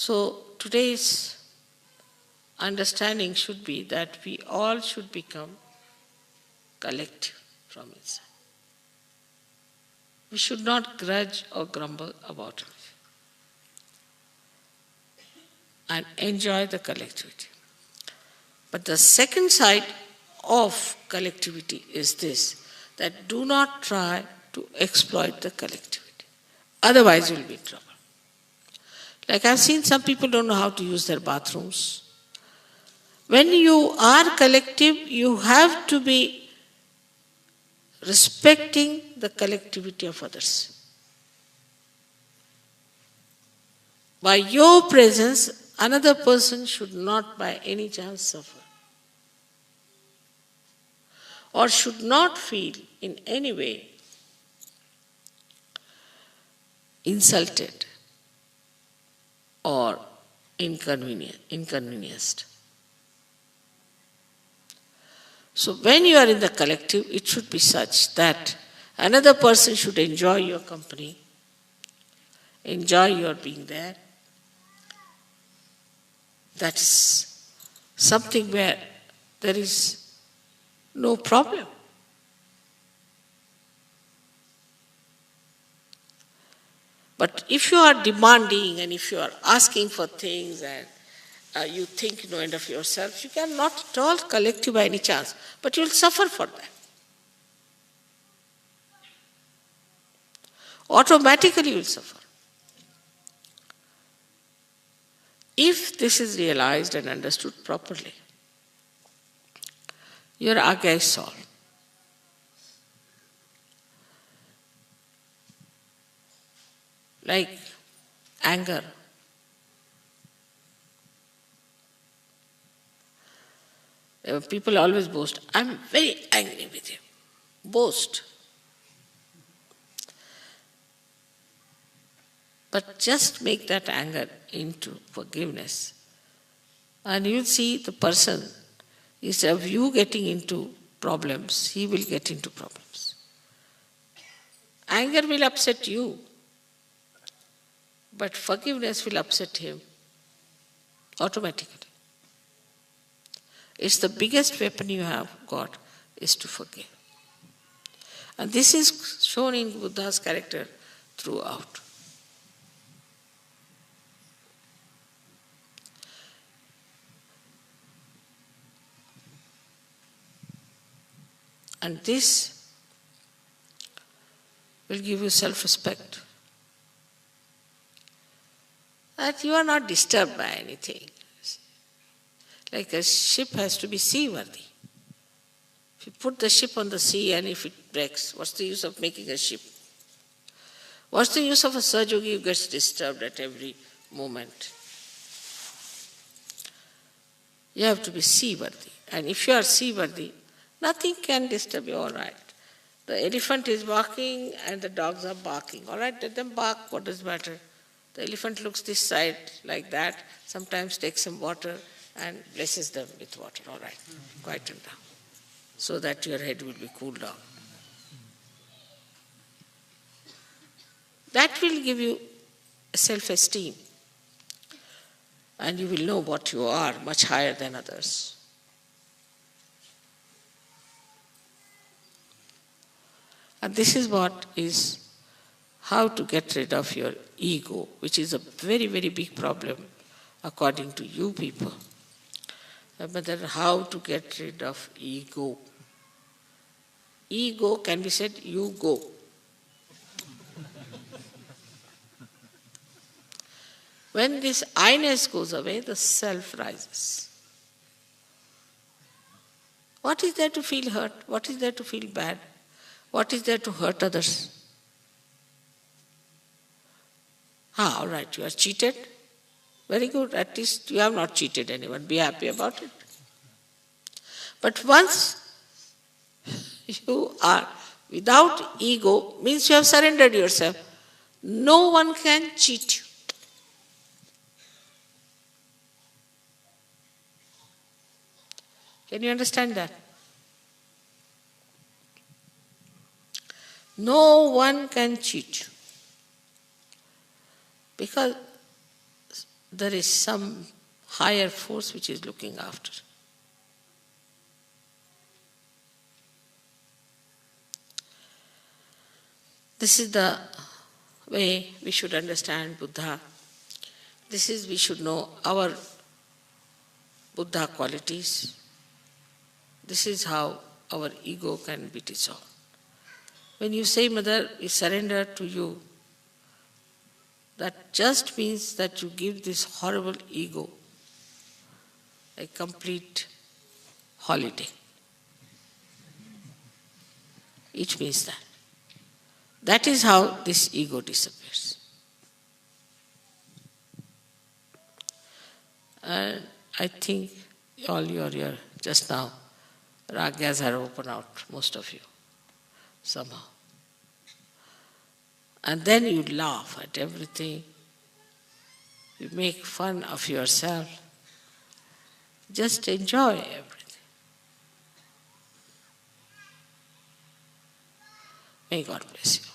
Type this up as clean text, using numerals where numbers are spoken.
So today's understanding should be that we all should become collective from inside. We should not grudge or grumble about it and enjoy the collectivity. But the second side of collectivity is this, that do not try to exploit the collectivity. Otherwise, you'll be in trouble. Like I've seen some people don't know how to use their bathrooms. When you are collective, you have to be respecting the collectivity of others. By your presence, another person should not by any chance suffer, or should not feel in any way insulted or inconvenienced. So when you are in the collective, it should be such that another person should enjoy your company, enjoy your being there. That's something where there is no problem. But if you are demanding and if you are asking for things and you think no end of yourself, you cannot at all collective by any chance, but you will suffer for that. Automatically you will suffer. If this is realized and understood properly, your agya is solved. Like anger. People always boast, I'm very angry with you. Boast. But just make that anger into forgiveness. And you'll see the person, instead of you getting into problems, he will get into problems. Anger will upset you, but forgiveness will upset him automatically. It's the biggest weapon you have got, is to forgive. And this is shown in Buddha's character throughout. And this will give you self-respect. That you are not disturbed by anything. Like a ship has to be seaworthy. If you put the ship on the sea and if it breaks, what's the use of making a ship? What's the use of a Sahaja-yogi who gets disturbed at every moment? You have to be seaworthy. And if you are seaworthy, nothing can disturb you, all right. The elephant is walking and the dogs are barking. All right, let them bark, what does matter? The elephant looks this side like that, sometimes takes some water and blesses them with water. All right, quieten down, so that your head will be cooled down. That will give you self-esteem, and you will know what you are much higher than others. And this is what is how to get rid of your ego, which is a very, very big problem according to you people. But then how to get rid of ego. Ego can be said, you go. When this I-ness goes away, the self rises. What is there to feel hurt? What is there to feel bad? What is there to hurt others? All right, you are cheated. Very good, at least you have not cheated anyone. Be happy about it. But once you are without ego, means you have surrendered yourself. No one can cheat you. Can you understand that? No one can cheat you. Because there is some higher force which is looking after. This is the way we should understand Buddha. This is, we should know our Buddha qualities. This is how our ego can be dissolved. When you say, Mother, we surrender to you, that just means that you give this horrible ego a complete holiday. It means that. That is how this ego disappears. And I think all your just now, ragas are opened out, most of you, somehow. And then you laugh at everything. You make fun of yourself. Just enjoy everything. May God bless you.